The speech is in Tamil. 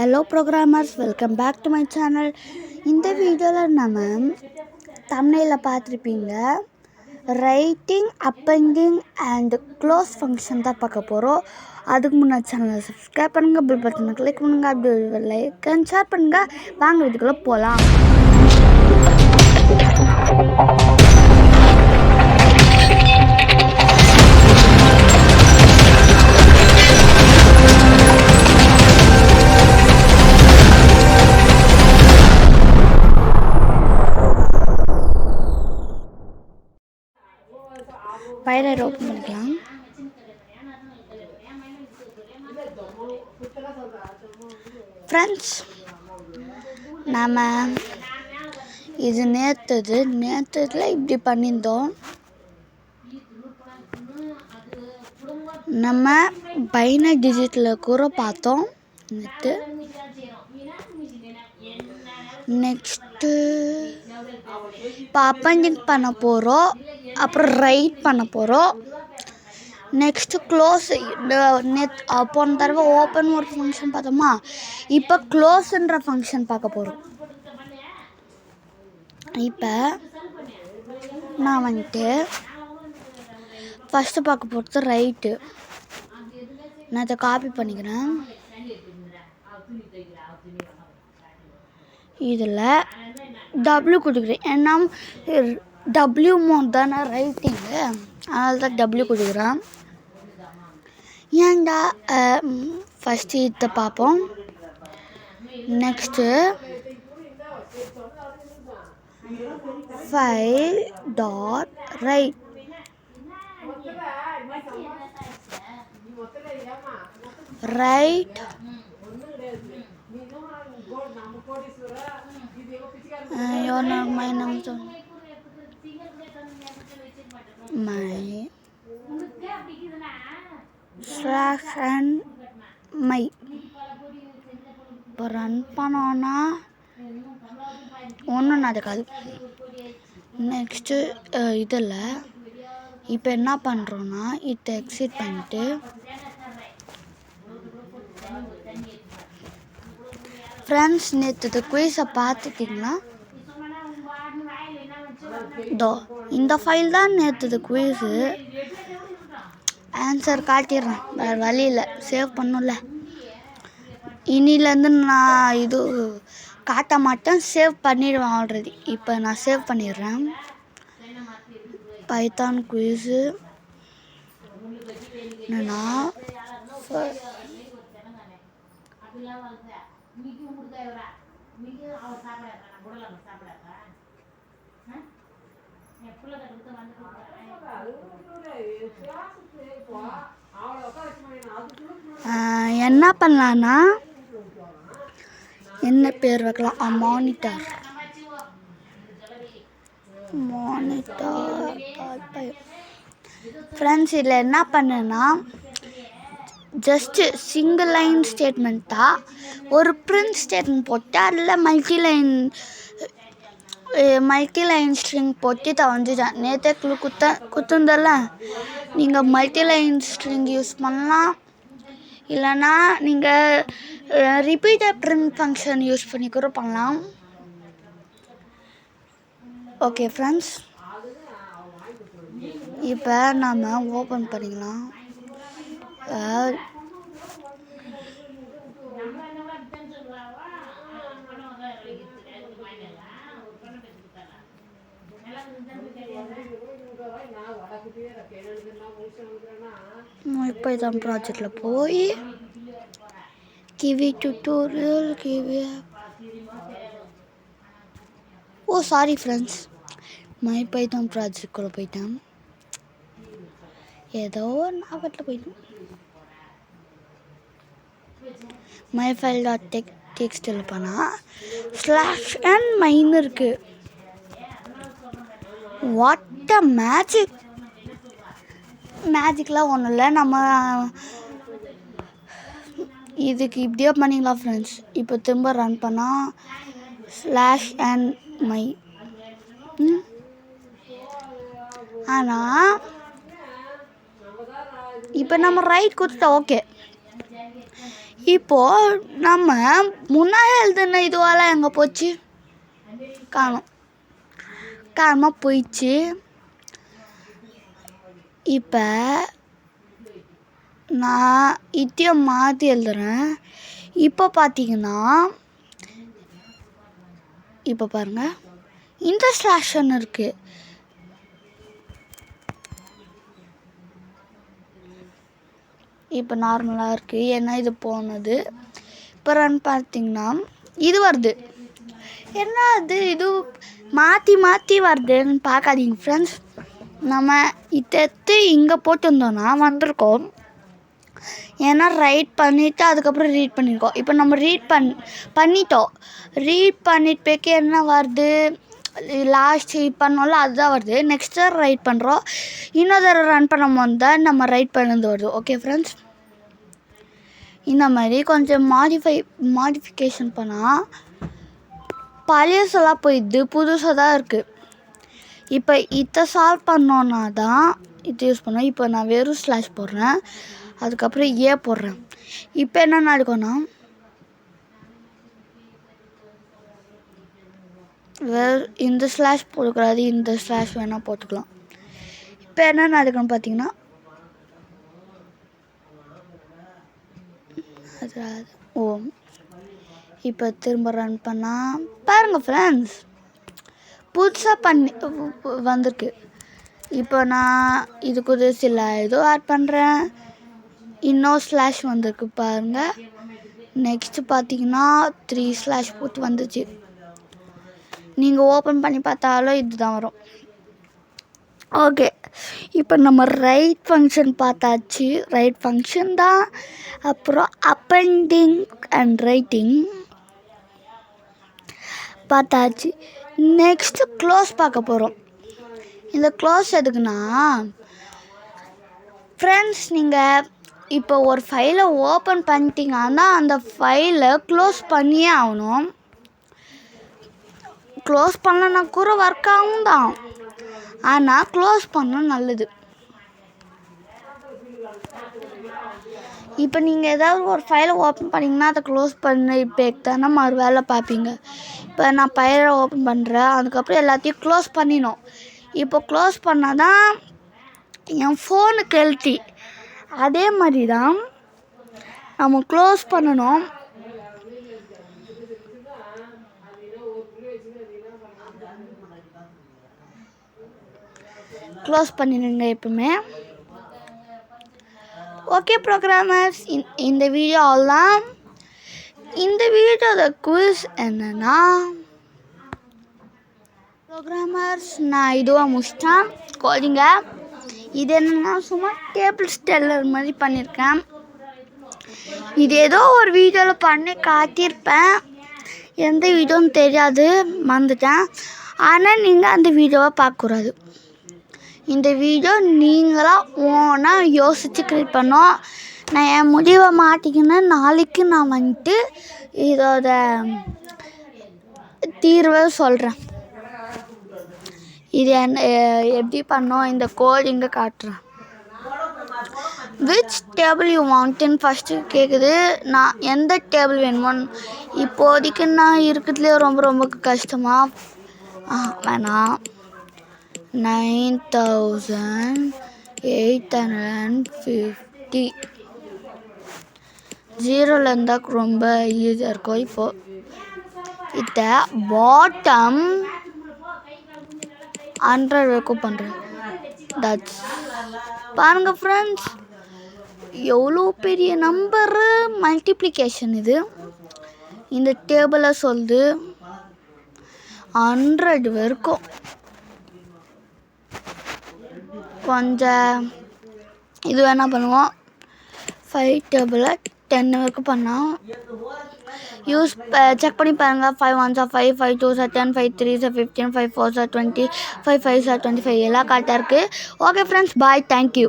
Hello programmers, welcome back to my channel. இந்த வீடியோவில் நம்ம thumbnail பார்த்துருப்பீங்க, writing appending and close function தான் பார்க்க போகிறோம். அதுக்கு முன்னாடி சேனலை சப்ஸ்கிரைப் பண்ணுங்கள், பெல் பட்டனை கிளிக் பண்ணுங்கள், அப்படி லைக் அண்ட் ஷேர் பண்ணுங்கள். வாங்க இதுக்குள்ளே போகலாம். ஃபைலை ஓப்பன் பண்ணிக்கலாம். ஃப்ரெண்ட்ஸ், நம்ம இது நேற்றுல இப்படி பண்ணியிருந்தோம். நம்ம பைனரி டிஜிட்டில் கூட பார்த்தோம் நேற்று. நெக்ஸ்ட்டு இப்போ அப்பெண்டிங் பண்ண போகிறோம், அப்புறம் ரைட் பண்ண போகிறோம். Next close. போன தடவை ஓப்பன் ஒரு ஃபங்க்ஷன் பார்த்தோமா, இப்போ க்ளோஸுன்ற ஃபங்க்ஷன் பார்க்க போகிறோம். இப்போ நான் வந்துட்டு ஃபஸ்ட்டு பார்க்க போகிறது ரைட்டு. நான் இதை காப்பி பண்ணிக்கிறேன். இதில் டபிள்யூ கொடுக்குறேன், ஏன்னா டபிள்யூ மோட் தானே ரைட்டிங்கு, அதனால தான் டபிள்யூ கொடுக்குறேன். ஏன்டா ஃபஸ்ட்டு இதை பார்ப்போம். Next file dot right. Right my இப்போ ரன் பண்ணோன்னா ஒன்றும் நடக்காது. நெக்ஸ்ட்டு இதில் இப்போ என்ன பண்ணுறோன்னா, இதை எக்ஸிட் பண்ணிட்டு ஃப்ரெண்ட்ஸ், நேற்று குயிஸை பார்த்துட்டிங்களா? இந்த ஃபைல் தான் நேற்று குயிஸு. ஆன்சர் காட்டிடுறேன், வேறு வழியில் சேவ் பண்ணல. இனிலேருந்து நான் இது காட்ட மாட்டேன், சேவ் பண்ணிடுவேன் ஆல்ரெடி. இப்போ நான் சேவ் பண்ணிடுறேன். பைத்தான் குயிஸு என்னன்னா, என்ன பண்ணலான்னா, என்ன பேர் வைக்கலாம், மானிட்டர். ஃப்ரெண்ட்ஸ், இதில் என்ன பண்ணேன்னா, ஜஸ்ட்டு சிங்கிள் லைன் ஸ்டேட்மெண்ட் தான். ஒரு பிரிண்ட் ஸ்டேட்மெண்ட் போட்டு அதில் மல்டி லைன் ஸ்ட்ரிங் போட்டு தவஞ்சிட்டேன். நேற்றே குத்துந்தல, நீங்கள் மல்டி லைன் ஸ்ட்ரிங் யூஸ் பண்ணலாம், இல்லைன்னா நீங்கள் ரிப்பீட்டட் பிரிண்ட் ஃபங்க்ஷன் யூஸ் பண்ணி கூட பண்ணலாம். ஓகே ஃப்ரெண்ட்ஸ், இப்போ நாம் ஓப்பன் பண்ணிக்கலாம். இப்போ இதான் ப்ராஜெக்டில் போய் kiwi tutorial sorry friends, my Python project கூட போயிட்டேன். ஏதோ ஞாபகத்தில் போயிட்டேன். மை ஃபைல் டாட் டெக்ஸ்டில் பண்ணால் /n இருக்குது. வாட் அ மேஜிக்லாம் ஒன்றும் இல்லை. நம்ம இதுக்கு இப்படியே பண்ணிக்கலாம் ஃப்ரெண்ட்ஸ். இப்போ திரும்ப ரன் பண்ணால் /n_my. ஆனால் இப்போ நம்ம ரைட் கொடுத்துட்டா ஓகே. இப்போது நம்ம முன்னாடி எழுதுன இதுவெல்லாம் எங்கே போச்சு? காணாமல் போயிடுச்சு. இப்போ நான் இதையும் மாற்றி எழுதுறேன். இப்போ பார்த்தீங்கன்னா இப்போ பாருங்கள், இந்த ஸ்லாஷன் இருக்குது. இப்போ நார்மலாக இருக்குது, ஏன்னா இது போனது. இப்போ ரன் பார்த்தீங்கன்னா இது வருது. என்ன அது இது மாற்றி வருதுன்னு பார்க்காதீங்க ஃப்ரெண்ட்ஸ். நம்ம இதை இங்கே போட்டிருந்தோன்னா வந்திருக்கோம். ஏன்னா ரைட் பண்ணிவிட்டு அதுக்கப்புறம் ரீட் பண்ணியிருக்கோம். இப்போ நம்ம பண்ணிட்டோம். ரீட் பண்ணிட்டு என்ன வருது? லாஸ்ட் பண்ணோம்ல, அதுதான் வருது. நெக்ஸ்ட்டு ரைட் பண்ணுறோம். இன்னொரு தடவை ரன் பண்ணும்போது தான் நம்ம ரைட் பண்ணது வருது. ஓகே ஃப்ரெண்ட்ஸ், இந்த மாதிரி கொஞ்சம் மாடிஃபிகேஷன் பண்ணால் பழையசெல்லாம் போயிடுது, புதுசாக தான் இருக்குது. இப்போ இதை சால்வ் பண்ணோன்னா தான் இது யூஸ் பண்ணோம். இப்போ நான் வெறும் ஸ்லாஷ் போடுறேன், அதுக்கப்புறம் போடுறேன். இப்போ என்ன நடக்கும்னா இந்த ஸ்லாஷ் போடக்கூடாது, இந்த ஸ்லாஷ் வேணால் போட்டுக்கலாம். இப்போ என்ன நடக்கணும்னு பார்த்தீங்கன்னா இப்போ திரும்ப ரன் பண்ணால் பாருங்கள் ஃப்ரெண்ட்ஸ், புதுசாக வந்திருக்கு. இப்போ நான் இதுக்கு சில ஆட் பண்ணுறேன். இன்னொரு ஸ்லாஷ் வந்திருக்கு பாருங்கள். நெக்ஸ்ட்டு பார்த்தீங்கன்னா 3 ஸ்லாஷ் போட்டு வந்துச்சு. நீங்கள் ஓப்பன் பண்ணி பார்த்தாலும் இதுதான் வரும். ஓகே, இப்போ நம்ம ரைட் ஃபங்க்ஷன் பார்த்தாச்சு. ரைட் ஃபங்க்ஷன் தான். அப்புறம் அப்பெண்டிங் அண்ட் ரைட்டிங் பார்த்தாச்சு. நெக்ஸ்ட்டு க்ளோஸ் பார்க்க போகிறோம். இந்த க்ளோஸ் எதுக்குன்னா ஃப்ரெண்ட்ஸ், நீங்கள் இப்போ ஒரு ஃபைலை ஓப்பன் பண்ணிட்டீங்கன்னா அந்த ஃபைலை க்ளோஸ் பண்ணியே ஆகணும். க்ளோஸ் பண்ணலன்னா கூட ஒர்க் ஆகும் தான், ஆனால் க்ளோஸ் பண்ண நல்லது. இப்போ நீங்கள் ஏதாவது ஒரு ஃபைலை ஓப்பன் பண்ணிங்கன்னா அதை க்ளோஸ் பண்ணி தானே மறு வேலை பார்ப்பீங்க. இப்போ நான் ஃபைலை ஓப்பன் பண்ணுறேன், அதுக்கப்புறம் எல்லாத்தையும் க்ளோஸ் பண்ணிடணும். இப்போ க்ளோஸ் பண்ணால் தான் என் ஃபோனுக்கு ஹெல்த்தி. அதே மாதிரி தான் நம்ம க்ளோஸ் பண்ணணும். க்ளோஸ் பண்ணிடுங்க எப்பவுமே. ஓகே ப்ரோக்ராமர்ஸ், இந்த வீடியோ அவ்வளோதான். இந்த வீடியோட குவிஸ் என்னன்னா ப்ரோக்ராமர்ஸ், நான் இதுவாக முடிச்சிட்டேன் கோடிங்க. இது என்னென்னா சும்மா டேபிள் ஸ்டெல்லர் மாதிரி பண்ணியிருக்கேன். இது ஏதோ ஒரு வீடியோவில் பண்ணி காட்டியிருப்பேன், எந்த வீடியோன்னு தெரியாது, மறந்துட்டேன். ஆனால் நீங்கள் அந்த வீடியோவை பார்க்கக்கூடாது. இந்த வீடியோ நீங்களாக ஓனாக யோசித்து கிரியேட் பண்ணோம். நான் என் முடிவை மாட்டிக்கின்னு நாளைக்கு நான் வந்துட்டு இதோட தீர்வை சொல்கிறேன். இது என்ன எப்படி பண்ணோம், இந்த கோட் இங்கே காட்டுறேன். விச் டேபிள் யூ வாண்ட்னு ஃபஸ்ட்டு கேட்குது. நான் எந்த டேபிள் வேணுமோன்னு இப்போதைக்கு நான் இருக்கிறதுலே ரொம்ப கஷ்டமாக வேணாம். 9850 ஜீரோவில் இருந்தால் ரொம்ப ஈஸியாக இருக்கும். இப்போது இதை பாட்டம் 100 வரைக்கும் பண்ணுறேன். தட்ஸ் பாருங்கள் ஃப்ரெண்ட்ஸ், எவ்வளோ பெரிய நம்பரு மல்டிப்ளிகேஷன் இது. இந்த டேபிளை சொல்லுது 100 வரைக்கும். கொஞ்சம் இது வேணால் பண்ணுவோம். 5 டேபிளை 10 வரைக்கும் பண்ணோம். செக் பண்ணி பாருங்கள். 5 1s are 5, 5 2s are 10, 5 3s are 15, 5 4s are 20, 5 5s are 25 எல்லாம் கரெக்டாக இருக்குது. ஓகே ஃப்ரெண்ட்ஸ், பாய், தேங்க்யூ.